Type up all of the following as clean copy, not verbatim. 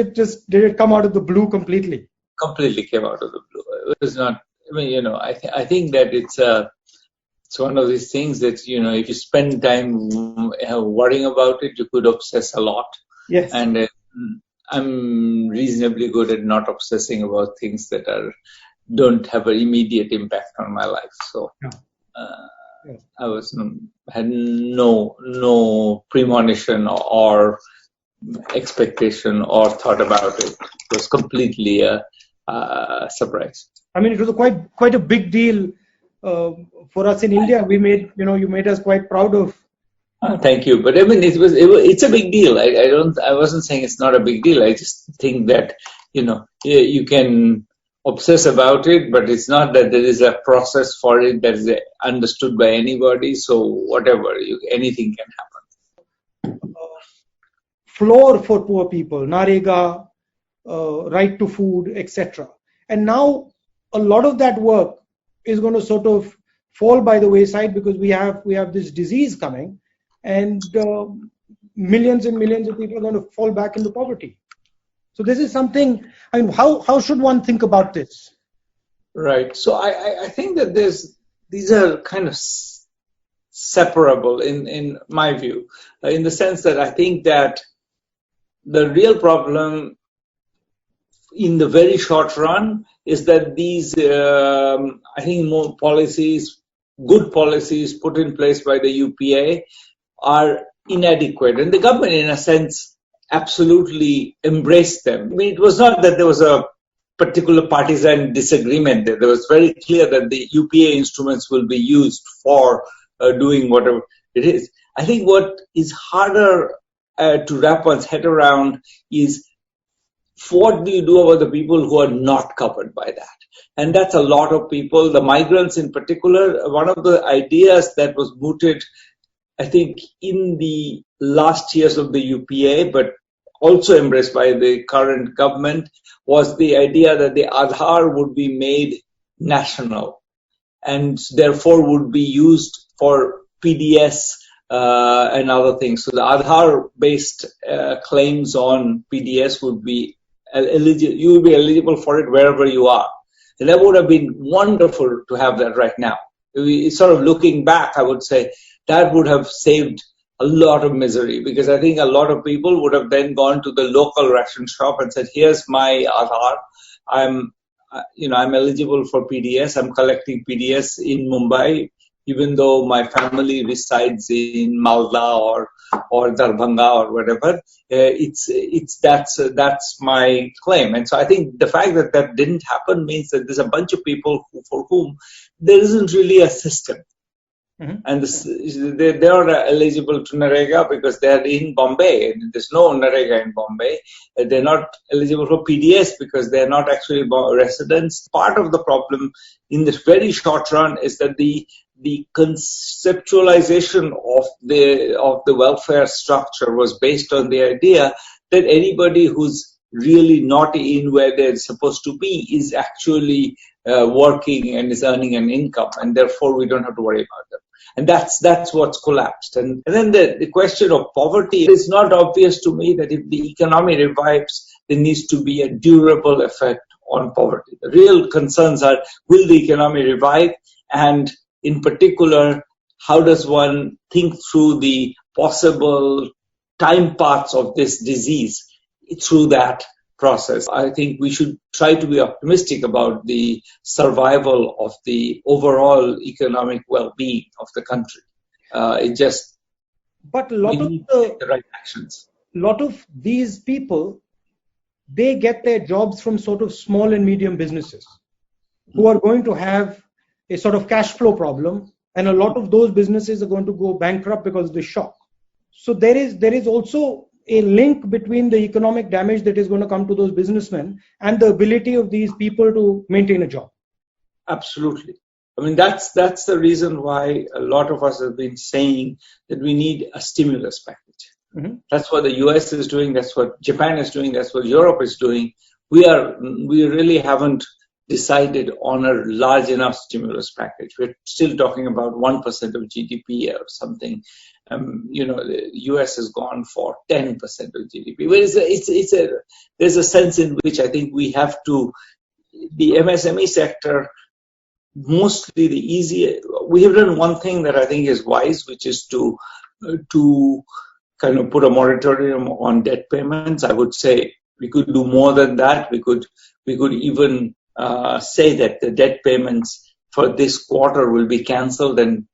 did it come out of the blue completely? Completely came out of the blue. It was not. I mean, I think that it's one of these things that if you spend time worrying about it, you could obsess a lot. Yes. And I'm reasonably good at not obsessing about things that don't have an immediate impact on my life. So I had no premonition or expectation or thought about it. It was completely a surprise. I mean, it was quite a big deal for us in India. We made you made us quite proud of. Thank you, but I mean it's a big deal. I wasn't saying it's not a big deal. I just think that you can obsess about it, but it's not that there is a process for it that is understood by anybody. So whatever, anything can happen. Floor for poor people, Narega, right to food, etc. And now a lot of that work is going to sort of fall by the wayside because we have this disease coming, and millions and millions of people are going to fall back into poverty. So this is something. I mean, how should one think about this? Right. So I think that these are kind of separable in my view, in the sense that I think that the real problem in the very short run is that these, I think, more good policies put in place by the UPA are inadequate. And the government, in a sense, absolutely embraced them. I mean, it was not that there was a particular partisan disagreement there. There was very clear that the UPA instruments will be used for doing whatever it is. I think what is harder to wrap one's head around is what do you do about the people who are not covered by that? And that's a lot of people, the migrants in particular. One of the ideas that was mooted, I think, in the last years of the UPA, but also embraced by the current government, was the idea that the Aadhaar would be made national and therefore would be used for PDS and other things. So the Aadhaar-based claims on PDS would be you would be eligible for it wherever you are. And that would have been wonderful to have that right now. Sort of looking back, I would say that would have saved a lot of misery, because I think a lot of people would have then gone to the local ration shop and said, here's my Aadhaar. I'm eligible for PDS. I'm collecting PDS in Mumbai, even though my family resides in Malda or Darbhanga or whatever. That's my claim. And so I think the fact that that didn't happen means that there's a bunch of people for whom there isn't really a system. Mm-hmm. And they are eligible to Narega because they're in Bombay. There's no Narega in Bombay. They're not eligible for PDS because they're not actually residents. Part of the problem in the very short run is that the conceptualization of the welfare structure was based on the idea that anybody who's really not in where they're supposed to be is actually working and is earning an income, and therefore we don't have to worry about them. And that's what's collapsed. And then the question of poverty, it's not obvious to me that if the economy revives, there needs to be a durable effect on poverty. The real concerns are, will the economy revive? And in particular, how does one think through the possible time paths of this disease through that process? I think we should try to be optimistic about the survival of the overall economic well-being of the country. But a lot of the right actions. A lot of these people, they get their jobs from sort of small and medium businesses who are going to have a sort of cash flow problem, and a lot of those businesses are going to go bankrupt because of the shock. So there is also a link between the economic damage that is going to come to those businessmen and the ability of these people to maintain a job. Absolutely. I mean, that's the reason why a lot of us have been saying that we need a stimulus package. Mm-hmm. That's what the US is doing. That's what Japan is doing. That's what Europe is doing. We really haven't decided on a large enough stimulus package. We're still talking about 1% of GDP or something. The US has gone for 10% of GDP. But there's a sense in which I think we have to, the MSME sector, mostly we have done one thing that I think is wise, which is to kind of put a moratorium on debt payments. I would say we could do more than that. We could even say that the debt payments for this quarter will be cancelled and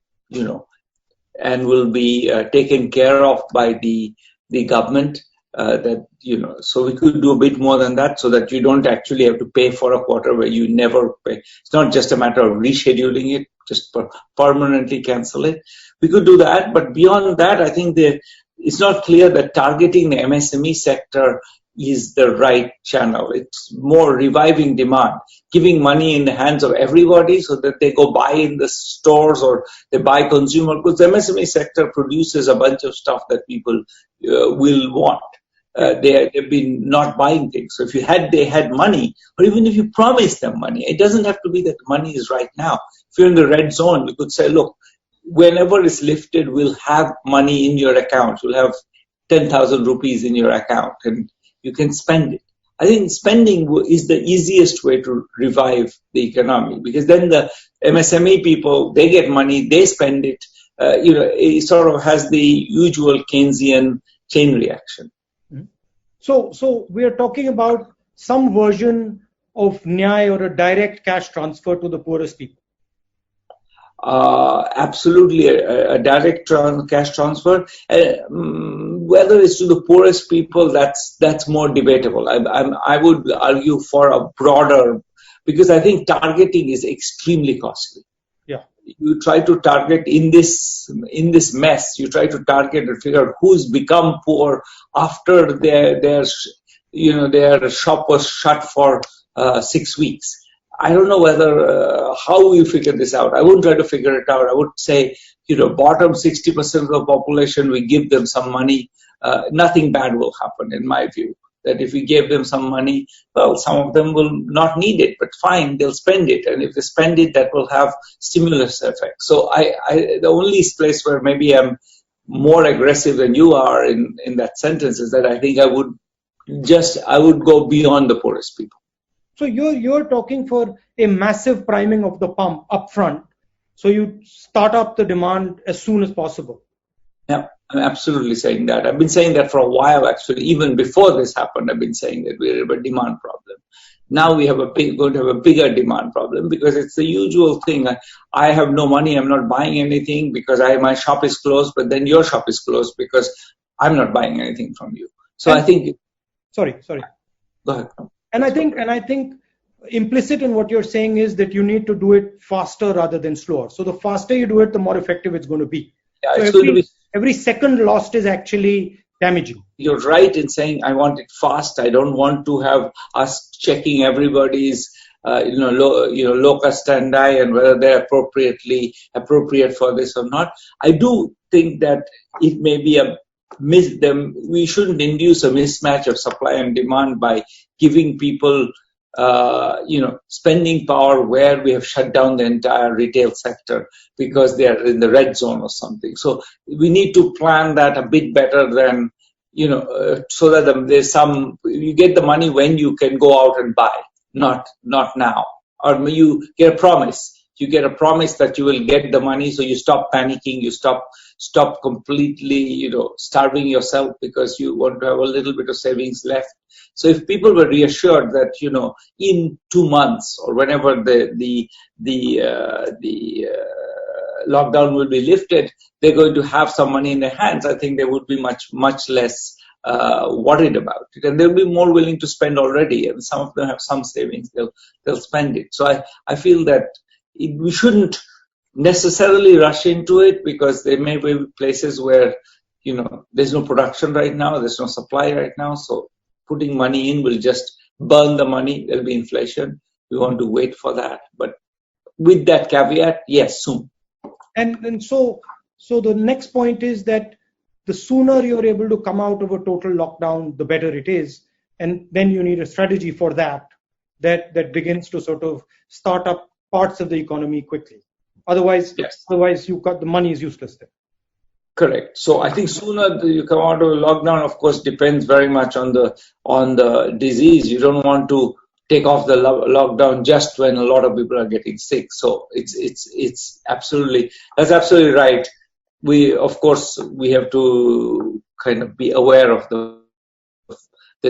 will be taken care of by the government. So we could do a bit more than that, so that you don't actually have to pay for a quarter where you never pay. It's not just a matter of rescheduling it, just permanently cancel it. We could do that, but beyond that, I think it's not clear that targeting the MSME sector is the right channel. It's more reviving demand, giving money in the hands of everybody so that they go buy in the stores or they buy consumer goods. The MSME sector produces a bunch of stuff that people will want. They've been not buying things. So if they had money, or even if you promise them money, it doesn't have to be that money is right now. If you're in the red zone, you could say, look, whenever it's lifted, we'll have money in your account. You'll have 10,000 rupees in your account and you can spend it. I think spending is the easiest way to revive the economy, because then the MSME people, they get money, they spend it. It sort of has the usual Keynesian chain reaction. So we are talking about some version of Nyay, or a direct cash transfer to the poorest people. Absolutely, a direct cash transfer. Whether it's to the poorest people, that's more debatable. I would argue for a broader, because I think targeting is extremely costly. Yeah. You try to target in this mess. You try to target and figure out who's become poor after their shop was shut for 6 weeks. I don't know how we figure this out. I wouldn't try to figure it out. I would say, bottom 60% of the population, we give them some money. Nothing bad will happen, in my view. That if we gave them some money, well, some of them will not need it, but fine, they'll spend it. And if they spend it, that will have stimulus effect. So the only place where maybe I'm more aggressive than you are in that sentence is that I think I would go beyond the poorest people. So you're talking for a massive priming of the pump upfront. So you start up the demand as soon as possible. Yeah, I'm absolutely saying that. I've been saying that for a while, actually. Even before this happened, I've been saying that we have a demand problem. Now we have going to have a bigger demand problem, because it's the usual thing. I have no money. I'm not buying anything because my shop is closed, but then your shop is closed because I'm not buying anything from you. So I think. Sorry. Go ahead. And I think implicit in what you're saying is that you need to do it faster rather than slower. So the faster you do it, the more effective it's going to be. Yeah, so every second lost is actually damaging. You're right in saying I want it fast. I don't want to have us checking everybody's locus standi and whether they're appropriate for this or not. I do think that it may be we shouldn't induce a mismatch of supply and demand by giving people spending power where we have shut down the entire retail sector because they are in the red zone or something. So we need to plan that a bit better than, so that there's you get the money when you can go out and buy, not now. Or you get a promise. You get a promise that you will get the money, so you stop panicking, you stop completely, starving yourself because you want to have a little bit of savings left. So if people were reassured that, in 2 months or whenever the lockdown will be lifted, they're going to have some money in their hands, I think they would be much less worried about it, and they'll be more willing to spend already. And some of them have some savings; they'll spend it. So I feel that we shouldn't necessarily rush into it, because there may be places where there's no production right now, there's no supply right now. So putting money in will just burn the money. There'll be inflation. We want to wait for that. But with that caveat, yes, soon. And so the next point is that the sooner you're able to come out of a total lockdown, the better it is. And then you need a strategy for that. that begins to sort of start up parts of the economy quickly. Otherwise, Yes. you got the money is useless there. Correct. So I think sooner you come out of a lockdown, of course, depends very much on the disease. You don't want to take off the lockdown just when a lot of people are getting sick. So it's absolutely, that's absolutely right. Of course, we have to kind of be aware of the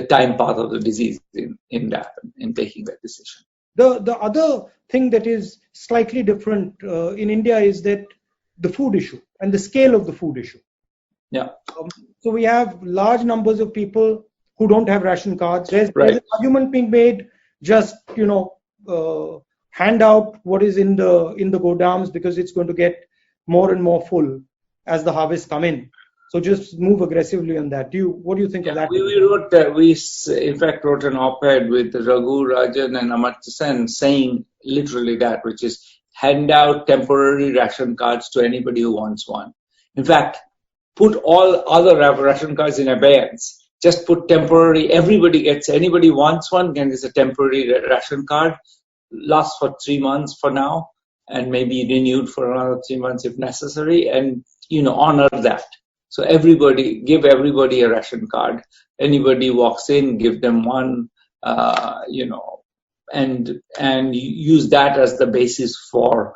time path of the disease in taking that decision. The other thing that is slightly different in India is that the food issue and the scale of the food issue. Yeah. So we have large numbers of people who don't have ration cards. There's Right. an argument being made, just hand out what is in the godams, because it's going to get more and more full as the harvests come in. So just move aggressively on that. What do you think of that? We in fact wrote an op-ed with Raghu, Rajan and Amartya Sen saying literally that, which is hand out temporary ration cards to anybody who wants one. In fact, put all other ration cards in abeyance. Just put temporary, anybody wants one, and it's a temporary ration card, lasts for 3 months for now, and maybe renewed for another 3 months if necessary, and honor that. So give everybody a ration card. Anybody walks in, give them one, and use that as the basis for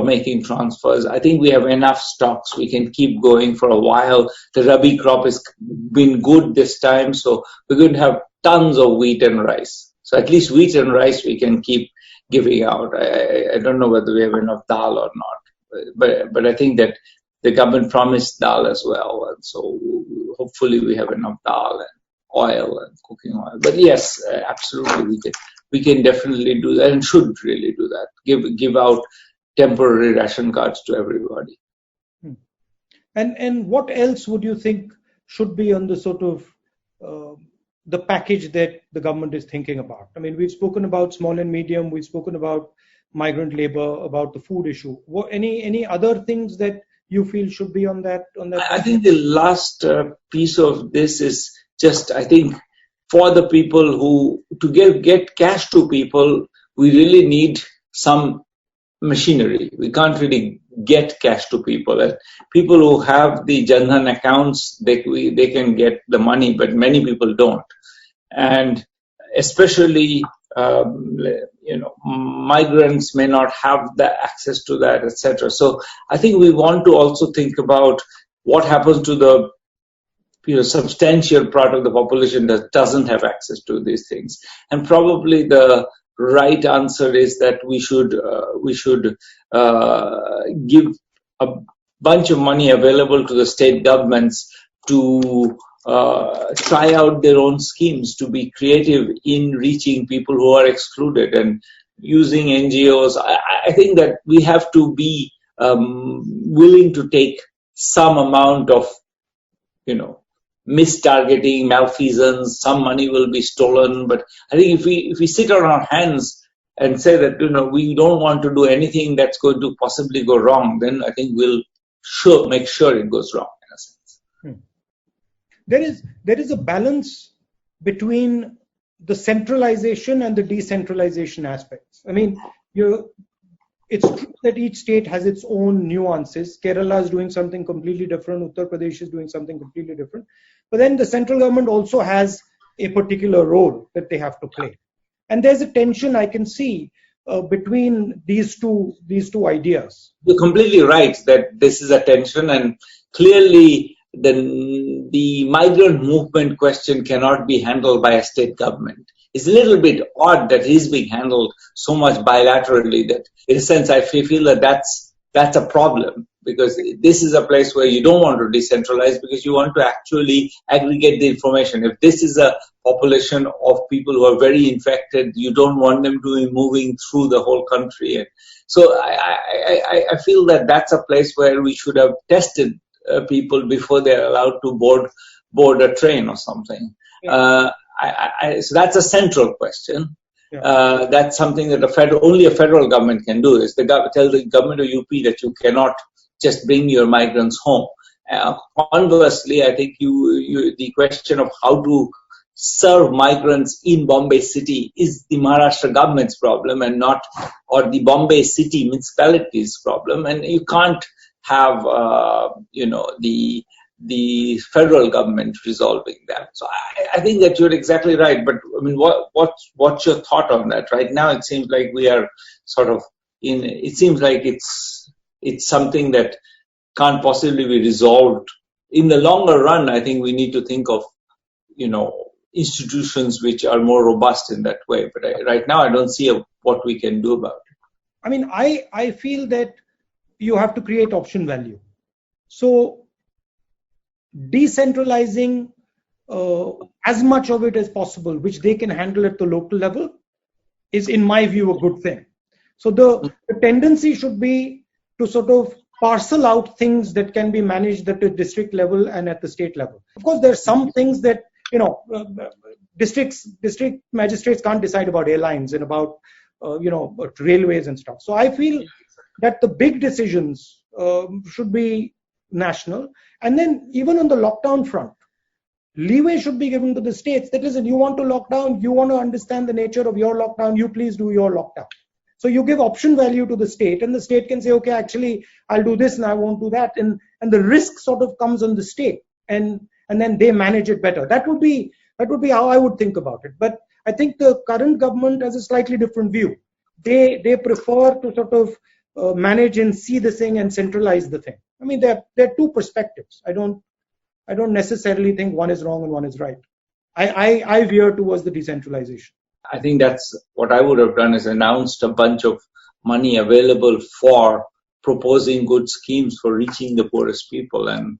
making transfers. I think we have enough stocks. We can keep going for a while. The Rabi crop has been good this time, so we're going to have tons of wheat and rice. So at least wheat and rice we can keep giving out. I don't know whether we have enough dal or not, but I think that the government promised dal as well, and so hopefully we have enough dal and oil and cooking oil. But yes, absolutely we can definitely do that and should really do that. Give out temporary ration cards to everybody. And what else would you think should be on the sort of the package that the government is thinking about? I mean, we've spoken about small and medium, we've spoken about migrant labor, about the food issue. Any other things that you feel should be on that? I think the last piece of this is just, I think, for the people who, to get cash to people, we really need some machinery. We can't really get cash to people. And people who have the Jan Dhan accounts, they can get the money, but many people don't. And especially, migrants may not have the access to that, etc. So I think we want to also think about what happens to the substantial part of the population that doesn't have access to these things. And probably the right answer is that we should give a bunch of money available to the state governments to try out their own schemes, to be creative in reaching people who are excluded and using NGOs. I think that we have to be willing to take some amount of, mistargeting, malfeasance. Some money will be stolen, but I think if we sit on our hands and say that we don't want to do anything that's going to possibly go wrong, then I think we'll make sure it goes wrong in a sense. There is a balance between the centralization and the decentralization aspects. I mean, it's true that each state has its own nuances. Kerala is doing something completely different. Uttar Pradesh is doing something completely different. But then the central government also has a particular role that they have to play. And there's a tension I can see between these two ideas. You're completely right that this is a tension, and clearly the migrant movement question cannot be handled by a state government. It's a little bit odd that it is being handled so much bilaterally that, in a sense, I feel that that's a problem, because this is a place where you don't want to decentralize because you want to actually aggregate the information. If this is a population of people who are very infected, you don't want them to be moving through the whole country. And so I feel that that's a place where we should have tested people before they're allowed to board a train or something. Yeah. So that's a central question. Yeah. That's something that only a federal government can do, is tell the government of UP that you cannot just bring your migrants home. Conversely, I think the question of how to serve migrants in Bombay city is the Maharashtra government's problem and not, or the Bombay city municipality's problem. And you can't have, the federal government resolving that. So I think that you're exactly right. But I mean, what's your thought on that? Right now, it seems like we are sort of it seems like it's something that can't possibly be resolved. In the longer run, I think we need to think of, institutions which are more robust in that way. But right now, I don't see what we can do about it. I mean, I feel that you have to create option value. So decentralizing as much of it as possible, which they can handle at the local level, is, in my view, a good thing. So the tendency should be to sort of parcel out things that can be managed at the district level and at the state level. Of course, there are some things that, district magistrates can't decide about airlines and about, railways and stuff. So I feel that the big decisions should be national. And then even on the lockdown front, leeway should be given to the states. That is, if you want to lock down, you want to understand the nature of your lockdown, you please do your lockdown. So you give option value to the state, and the state can say, okay, actually, I'll do this and I won't do that. And the risk sort of comes on the state, and then they manage it better. That would be how I would think about it. But I think the current government has a slightly different view. They prefer to sort of manage and see the thing and centralize the thing. I mean, there are two perspectives. I don't necessarily think one is wrong and one is right. I veer towards the decentralization. I think that's what I would have done, is announced a bunch of money available for proposing good schemes for reaching the poorest people, and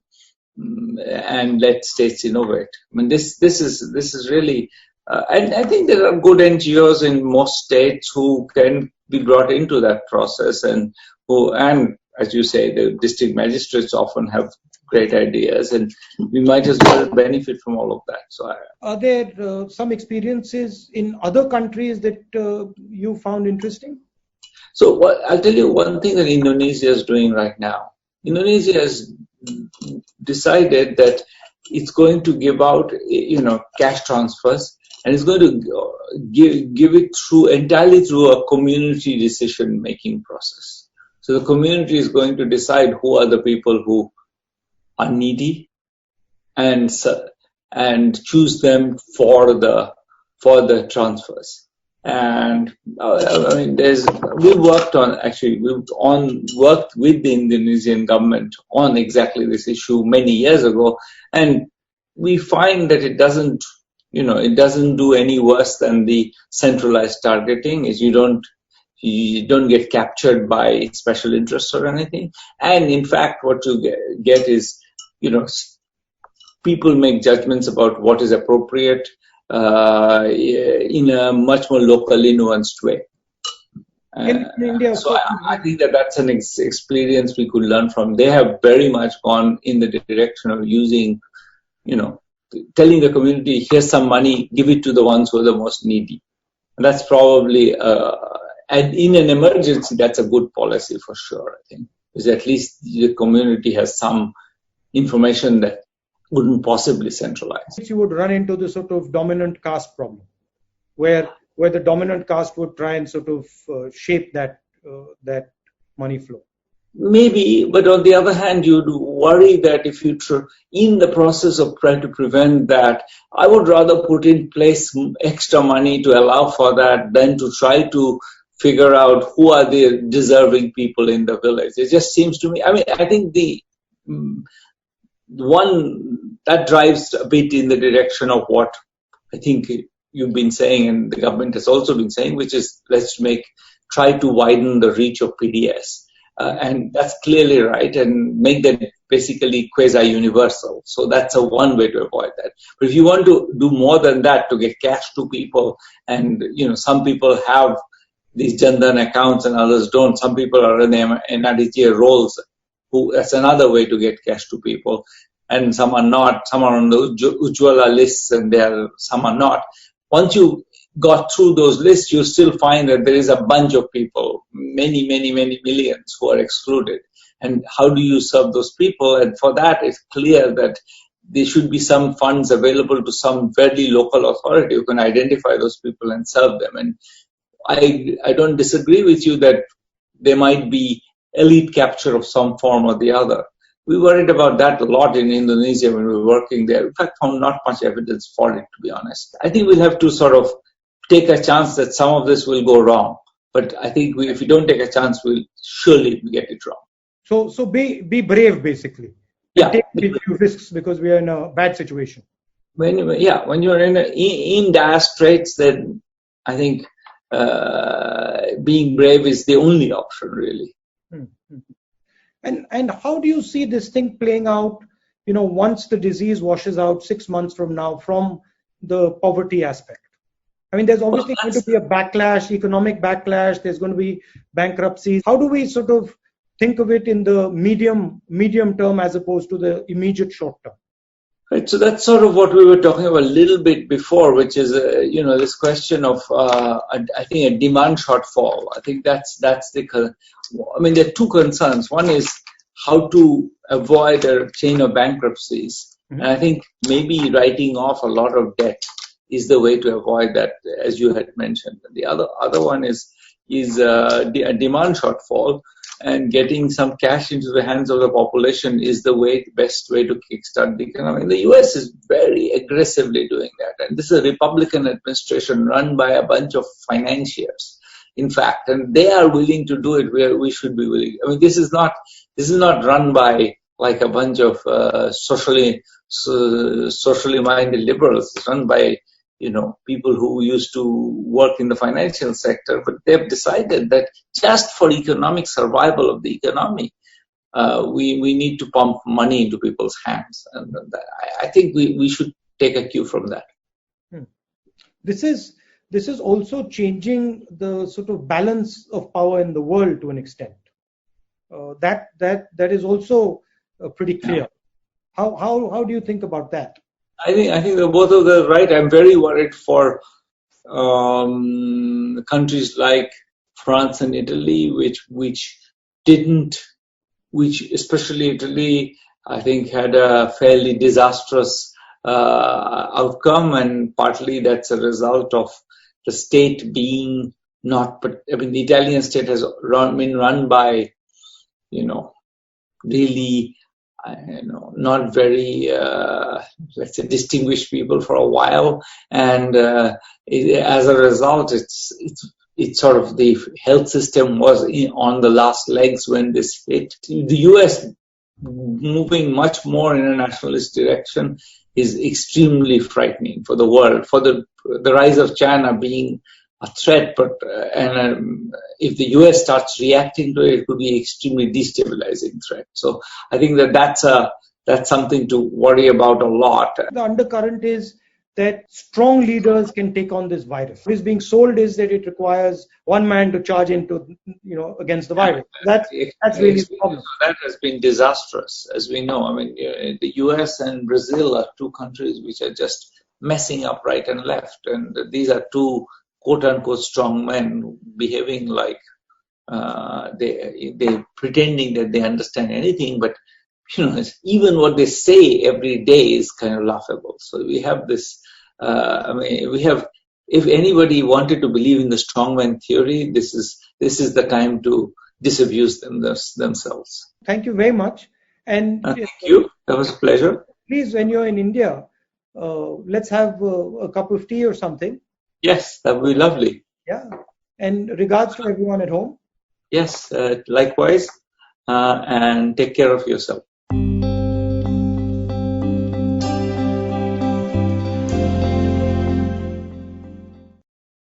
let states innovate. I mean, this is really, and I think there are good NGOs in most states who can be brought into that process, and as you say, the district magistrates often have great ideas, and we might as well benefit from all of that. So, are there some experiences in other countries that you found interesting? So, I'll tell you one thing that Indonesia is doing right now. Indonesia has decided that it's going to give out, cash transfers, and it's going to give it entirely through a community decision-making process. So the community is going to decide who are the people who are needy, and choose them for the transfers. And I mean, we've worked with the Indonesian government on exactly this issue many years ago, and we find that it doesn't do any worse than the centralized targeting. Is you don't get captured by special interests or anything, and in fact, what you get is, people make judgments about what is appropriate in a much more locally nuanced way. In India, so I think that's an experience we could learn from. They have very much gone in the direction of using, telling the community, here's some money, give it to the ones who are the most needy. And that's probably, and in an emergency, that's a good policy for sure, I think. Because at least the community has some information that wouldn't possibly centralize. You would run into the sort of dominant caste problem, where the dominant caste would try and sort of shape that money flow. Maybe, but on the other hand, you'd worry that if you in the process of trying to prevent that, I would rather put in place extra money to allow for that than to try to figure out who are the deserving people in the village. It just seems to me, I mean, I think the one that drives a bit in the direction of what I think you've been saying and the government has also been saying, which is try to widen the reach of PDS. And that's clearly right, and make that basically quasi-universal. So that's one way to avoid that. But if you want to do more than that, to get cash to people, and some people have these Jandan accounts and others don't. Some people are in NRDTA roles. That's another way to get cash to people, and some are not. Some are on the Ujjwala lists, and some are not. Once you got through those lists, you still find that there is a bunch of people, many millions, who are excluded. And how do you serve those people? And for that, it's clear that there should be some funds available to some very local authority who can identify those people and serve them. And I don't disagree with you that there might be elite capture of some form or the other. We worried about that a lot in Indonesia when we were working there. In fact, found not much evidence for it, to be honest. I think we'll have to sort of take a chance that some of this will go wrong. But I think if we don't take a chance, we'll surely get it wrong. So be brave, basically. Yeah. Take a few risks because we are in a bad situation. When you're in dire straits, then I think being brave is the only option, really. Mm-hmm. And how do you see this thing playing out, once the disease washes out 6 months from now, from the poverty aspect? I mean, there's obviously going to be a backlash, economic backlash. There's going to be bankruptcies. How do we sort of think of it in the medium term as opposed to the immediate short term? Right. So that's sort of what we were talking about a little bit before, which is, this question of, I think, a demand shortfall. I think that's there are two concerns. One is how to avoid a chain of bankruptcies. Mm-hmm. And I think maybe writing off a lot of debt is the way to avoid that, as you had mentioned. And the other one is a demand shortfall, and getting some cash into the hands of the population is the best way to kickstart the economy. And the US is very aggressively doing that. And this is a Republican administration run by a bunch of financiers, in fact, and they are willing to do it where we should be willing. I mean, this is not run by like a bunch of socially minded liberals. It's run by people who used to work in the financial sector, but they've decided that just for economic survival of the economy, we need to pump money into people's hands. And I think we should take a cue from that. This is also changing the sort of balance of power in the world to an extent. That is also pretty clear. How do you think about that? I think that both of them are right. I'm very worried for countries like France and Italy, which especially Italy, I think, had a fairly disastrous outcome, and partly that's a result of the state being the Italian state has been run by, really, not very, let's say, distinguished people for a while, and as a result, it's sort of the health system was on the last legs when this hit. The U.S. moving much more in a nationalist direction is extremely frightening for the world, for the rise of China being a threat, but if the US starts reacting to it, it could be extremely destabilizing threat. So I think that's something to worry about a lot. The undercurrent is that strong leaders can take on this virus. What is being sold is that it requires one man to charge into, against the virus. That's really the problem. That has been disastrous, as we know. I mean, the US and Brazil are two countries which are just messing up right and left, and these are two quote-unquote strong men behaving like they pretending that they understand anything, but even what they say every day is kind of laughable. So we have this. If anybody wanted to believe in the strongman theory, this is the time to disabuse themselves. Thank you very much, and thank you. That was a pleasure. Please, when you're in India, let's have a cup of tea or something. Yes, that would be lovely. Yeah. And regards to everyone at home. Yes, likewise. And take care of yourself.